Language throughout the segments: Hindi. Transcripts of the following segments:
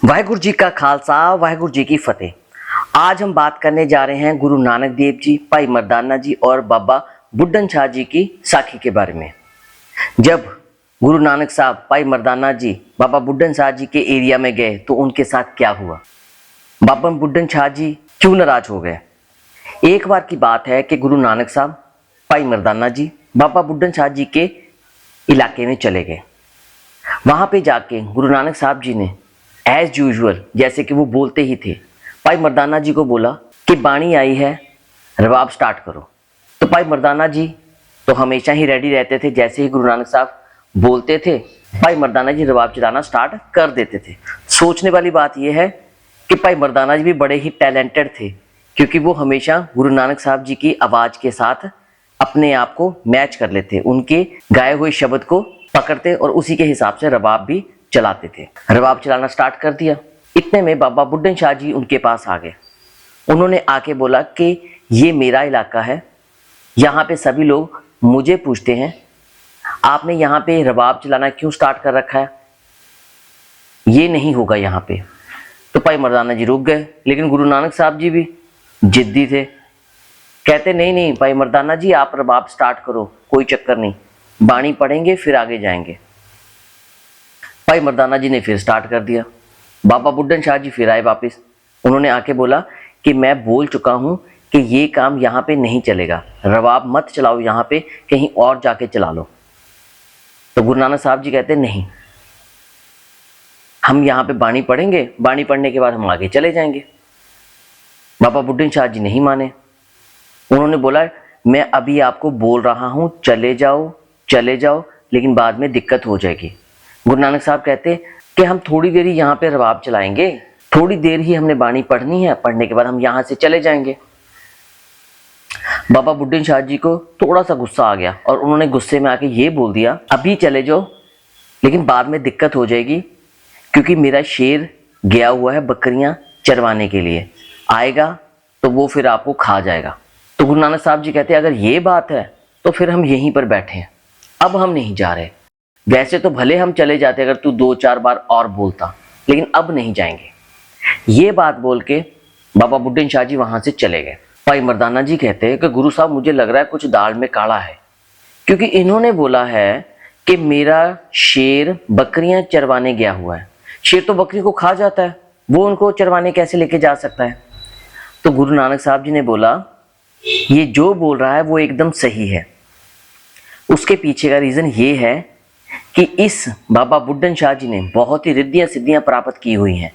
वाहिगुरु जी का खालसा, वाहिगुरु जी की फतेह। आज हम बात करने जा रहे हैं गुरु नानक देव जी, भाई मर्दाना जी और बाबा बुड्ढन शाह जी की साखी के बारे में। जब गुरु नानक साहब, भाई मर्दाना जी बाबा बुड्ढन शाह जी के एरिया में गए तो उनके साथ क्या हुआ, बाबा बुड्ढन शाह जी क्यों नाराज हो गए। एक बार की बात है कि गुरु नानक साहब, भाई मर्दाना जी बाबा बुड्ढन शाह जी के इलाके में चले गए। वहां पे जाके गुरु नानक साहब जी ने एज यूजुअल, जैसे कि वो बोलते ही थे, भाई मर्दाना जी को बोला कि बाणी आई है, रबाब स्टार्ट करो। तो भाई मर्दाना जी तो हमेशा ही रेडी रहते थे, जैसे ही गुरु नानक साहब बोलते थे भाई मर्दाना जी रबाब चलाना स्टार्ट कर देते थे। सोचने वाली बात यह है कि भाई मर्दाना जी भी बड़े ही टैलेंटेड थे, क्योंकि वो हमेशा गुरु नानक साहब जी की आवाज के साथ अपने आप को मैच कर लेते, उनके गाए हुए शब्द को पकड़ते और उसी के हिसाब से रबाब भी चलाते थे। रबाब चलाना स्टार्ट कर दिया। इतने में बाबा बुड्ढन शाह जी उनके पास आ गए। उन्होंने आके बोला कि ये मेरा इलाका है, यहाँ पे सभी लोग मुझे पूछते हैं आपने यहाँ पे रबाब चलाना क्यों स्टार्ट कर रखा है, ये नहीं होगा यहाँ पे। तो भाई मर्दाना जी रुक गए, लेकिन गुरु नानक साहब जी भी जिद्दी थे। कहते नहीं नहीं भाई मर्दाना जी आप रबाब स्टार्ट करो, कोई चक्कर नहीं, बाणी पढ़ेंगे फिर आगे जाएंगे। भाई मर्दाना जी ने फिर स्टार्ट कर दिया। बाबा बुड्ढन शाह जी फिर आए वापस। उन्होंने आके बोला कि मैं बोल चुका हूं कि ये काम यहाँ पे नहीं चलेगा, रबाब मत चलाओ, यहाँ पे कहीं और जाके चला लो। तो गुरु नानक साहब जी कहते नहीं, हम यहाँ पे बाणी पढ़ेंगे, बाणी पढ़ने के बाद हम आगे चले जाएंगे। बाबा बुड्ढन शाह जी नहीं माने। उन्होंने बोला मैं अभी आपको बोल रहा हूं चले जाओ चले जाओ, लेकिन बाद में दिक्कत हो जाएगी। गुरु नानक साहब कहते कि हम थोड़ी देर ही यहाँ पे रबाब चलाएंगे, थोड़ी देर ही हमने बाणी पढ़नी है, पढ़ने के बाद हम यहाँ से चले जाएंगे। बाबा बुड्ढन शाह जी को थोड़ा सा गुस्सा आ गया और उन्होंने गुस्से में आके ये बोल दिया अभी चले जाओ, लेकिन बाद में दिक्कत हो जाएगी, क्योंकि मेरा शेर गया हुआ है बकरियां चरवाने के लिए, आएगा तो वो फिर आपको खा जाएगा। तो गुरु नानक साहब जी कहते अगर ये बात है तो फिर हम यहीं पर बैठे हैं, अब हम नहीं जा रहे। वैसे तो भले हम चले जाते अगर तू 2-4 बार और बोलता, लेकिन अब नहीं जाएंगे। ये बात बोल के बाबा बुड्ढन शाह जी वहां से चले गए। भाई मर्दाना जी कहते हैं कि गुरु साहब मुझे लग रहा है कुछ दाल में काला है, क्योंकि इन्होंने बोला है कि मेरा शेर बकरियां चरवाने गया हुआ है। शेर तो बकरी को खा जाता है, वो उनको चरवाने कैसे लेके जा सकता है। तो गुरु नानक साहब जी ने बोला ये जो बोल रहा है वो एकदम सही है। उसके पीछे का रीजन ये है कि इस बाबा बुड्ढन शाह जी ने बहुत ही रिद्धियां सिद्धियां प्राप्त की हुई हैं,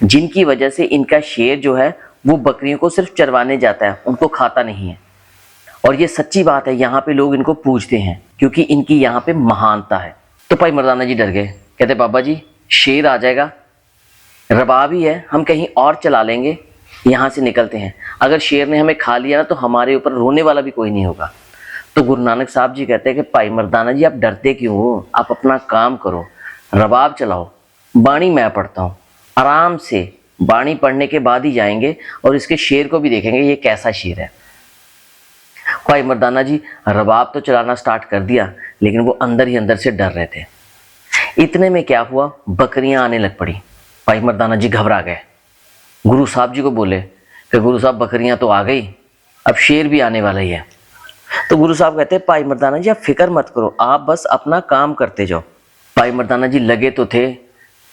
जिनकी वजह से इनका शेर जो है वो बकरियों को सिर्फ चरवाने जाता है, उनको खाता नहीं है। और ये सच्ची बात है, यहाँ पे लोग इनको पूजते हैं क्योंकि इनकी यहाँ पे महानता है। तो भाई मर्दाना जी डर गए, कहते बाबा जी शेर आ जाएगा, रबाब ही है, हम कहीं और चला लेंगे, यहाँ से निकलते हैं। अगर शेर ने हमें खा लिया ना तो हमारे ऊपर रोने वाला भी कोई नहीं होगा। तो गुरु नानक साहब जी कहते हैं कि भाई मर्दाना जी आप डरते क्यों हो, आप अपना काम करो, रबाब चलाओ, बाणी मैं पढ़ता हूँ, आराम से बाणी पढ़ने के बाद ही जाएंगे और इसके शेर को भी देखेंगे ये कैसा शेर है। भाई मर्दाना जी रबाब तो चलाना स्टार्ट कर दिया, लेकिन वो अंदर ही अंदर से डर रहे थे। इतने में क्या हुआ, बकरियां आने लग पड़ी। भाई मर्दाना जी घबरा गए, गुरु साहब जी को बोले कि गुरु साहब बकरियां तो आ गई, अब शेर भी आने वाला ही है। तो गुरु साहब कहते हैं भाई मर्दाना जी आप फिक्र मत करो, आप बस अपना काम करते जाओ। भाई मर्दाना जी लगे तो थे,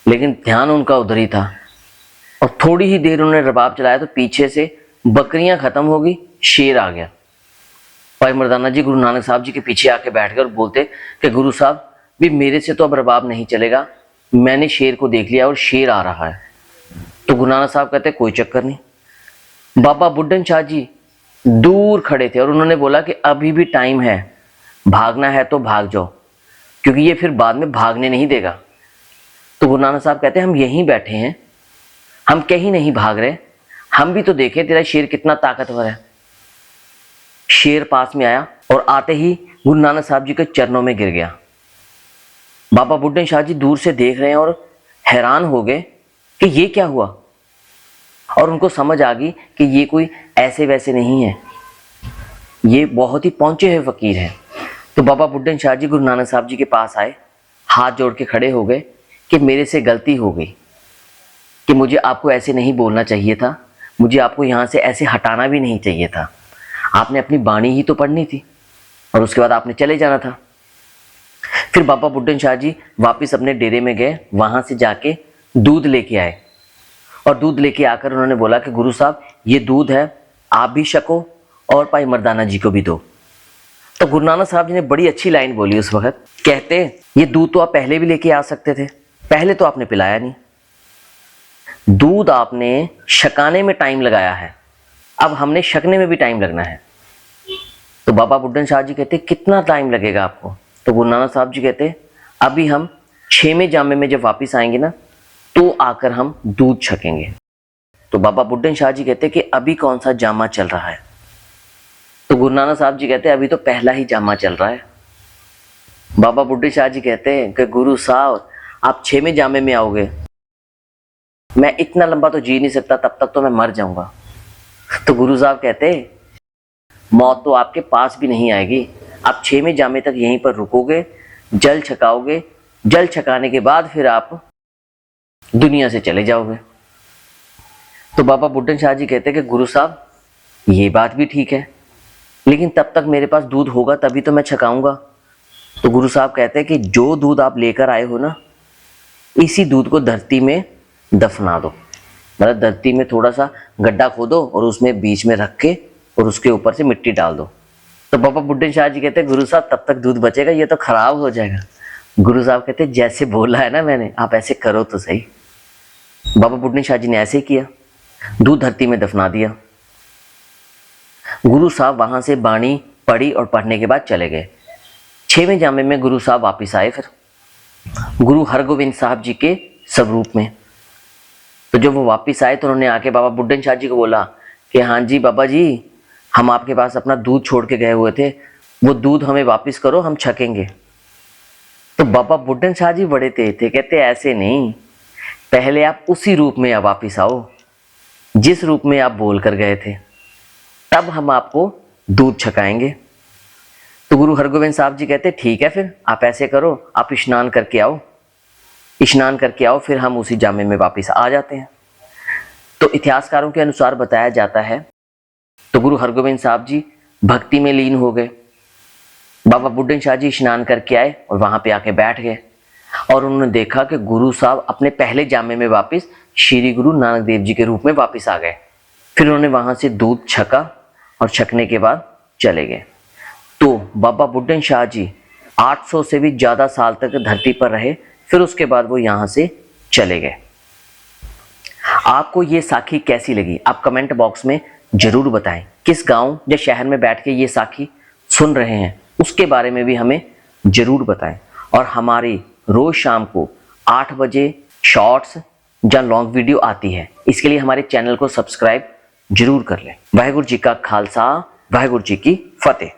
लेकिन ध्यान उनका उधर ही था। और थोड़ी ही देर उन्होंने रबाब चलाया तो पीछे से बकरियां खत्म हो गई, शेर आ गया। भाई मर्दाना जी गुरु नानक साहब जी के पीछे आके बैठ गए और बोलते कि गुरु साहब भी मेरे से तो अब रबाब नहीं चलेगा, मैंने शेर को देख लिया और शेर आ रहा है। तो गुरु नानक साहब कहते कोई चक्कर नहीं। बाबा बुड्ढन शाह जी दूर खड़े थे और उन्होंने बोला कि अभी भी टाइम है, भागना है तो भाग जाओ, क्योंकि ये फिर बाद में भागने नहीं देगा। तो गुरु नानक साहब कहते हैं हम यहीं बैठे हैं, हम कहीं नहीं भाग रहे, हम भी तो देखें तेरा शेर कितना ताकतवर है। शेर पास में आया और आते ही गुरु नानक साहब जी के चरणों में गिर गया। बाबा बुड्ढन शाह जी दूर से देख रहे हैं और हैरान हो गए कि ये क्या हुआ, और उनको समझ आ गई कि ये कोई ऐसे वैसे नहीं है, ये बहुत ही पहुंचे हुए फकीर हैं। तो बाबा बुड्ढन शाह जी गुरु नानक साहब जी के पास आए, हाथ जोड़ के खड़े हो गए कि मेरे से गलती हो गई, कि मुझे आपको ऐसे नहीं बोलना चाहिए था, मुझे आपको यहाँ से ऐसे हटाना भी नहीं चाहिए था। आपने अपनी बाणी ही तो पढ़नी थी और उसके बाद आपने चले जाना था। फिर बाबा बुड्ढन शाह जी वापस अपने डेरे में गए, वहाँ से जाके दूध लेके आए और दूध लेके आकर उन्होंने बोला कि गुरु साहब ये दूध है, आप भी छको और भाई मर्दाना जी को भी दो। तो गुरु नानक साहब जी ने बड़ी अच्छी लाइन बोली उस वक्त, कहते ये दूध तो आप पहले भी लेके आ सकते थे, पहले तो आपने पिलाया नहीं। दूध आपने छकाने में टाइम लगाया है, अब हमने छकने में भी टाइम लगना है। तो बाबा बुड्ढन शाह जी कहते कितना टाइम लगेगा आपको? तो गुरु नानक साहब जी कहते अभी हम 6वें जामे में जब वापस आएंगे ना तो आकर हम दूध छकेंगे। तो बाबा बुड्ढन शाह जी कहते कि अभी कौन सा जामा चल रहा है? तो गुरु नानक साहब जी कहते अभी तो पहला ही जामा चल रहा है। बाबा बुड्ढे शाह जी कहते हैं कि गुरु साहब आप 6वें जामे में आओगे, मैं इतना लंबा तो जी नहीं सकता, तब तक तो मैं मर जाऊंगा। तो गुरु साहब कहते मौत तो आपके पास भी नहीं आएगी, आप 6वें जामे तक यहीं पर रुकोगे, जल छकाओगे, जल छकाने के बाद फिर आप दुनिया से चले जाओगे। तो बाबा बुड्ढन शाह जी कहते कि गुरु साहब ये बात भी ठीक है, लेकिन तब तक मेरे पास दूध होगा तभी तो मैं छकाऊंगा। तो गुरु साहब कहते हैं कि जो दूध आप लेकर आए हो ना, इसी दूध को धरती में दफना दो, मतलब धरती में थोड़ा सा गड्ढा खोदो और उसमें बीच में रख के और उसके ऊपर से मिट्टी डाल दो। तो बाबा बुड्ढन शाह जी कहते हैं गुरु साहब तब तक दूध बचेगा, ये तो खराब हो जाएगा। गुरु साहब कहते जैसे बोला है ना मैंने, आप ऐसे करो तो सही। बाबा बुड्ढन शाह जी ने ऐसे ही किया, दूध धरती में दफना दिया। गुरु साहब वहां से बाणी पढ़ी और पढ़ने के बाद चले गए। 6वें जामे में गुरु साहब वापिस आए, फिर गुरु हरगोविंद साहब जी के स्वरूप में। तो जब वो वापिस आए तो उन्होंने आके बाबा बुड्ढन शाह जी को बोला कि हाँ जी बाबा जी, हम आपके पास अपना दूध छोड़ के गए हुए थे, वो दूध हमें वापस करो, हम छकेंगे। तो बाबा बुड्ढन शाह जी बड़े तेज थे, कहते ऐसे नहीं, पहले आप उसी रूप में आप वापिस आओ जिस रूप में आप बोल कर गए थे, तब हम आपको दूध छकाएंगे। तो गुरु हरगोविंद साहब जी कहते ठीक है, फिर आप ऐसे करो, आप स्नान करके आओ, स्नान करके आओ, फिर हम उसी जामे में वापस आ जाते हैं। तो इतिहासकारों के अनुसार बताया जाता है तो गुरु हरगोविंद साहब जी भक्ति में लीन हो गए। बाबा बुड्ढन शाह जी स्नान करके आए और वहां पे आके बैठ गए और उन्होंने देखा कि गुरु साहब अपने पहले जामे में वापस श्री गुरु नानक देव जी के रूप में वापस आ गए। फिर उन्होंने वहां से दूध छका और छकने के बाद चले गए। तो बाबा बुड्ढन शाह जी 800 से भी ज्यादा साल तक धरती पर रहे, फिर उसके बाद वो यहां से चले गए। आपको ये साखी कैसी लगी? आप कमेंट बॉक्स में जरूर बताएं। किस गांव या शहर में बैठ के ये साखी सुन रहे हैं उसके बारे में भी हमें जरूर बताएं। और हमारी रोज शाम को 8 बजे शॉर्ट्स या लॉन्ग वीडियो आती है, इसके लिए हमारे चैनल को सब्सक्राइब जरूर कर लें। वाहिगुरु जी का खालसा, वाहिगुरु जी की फतेह।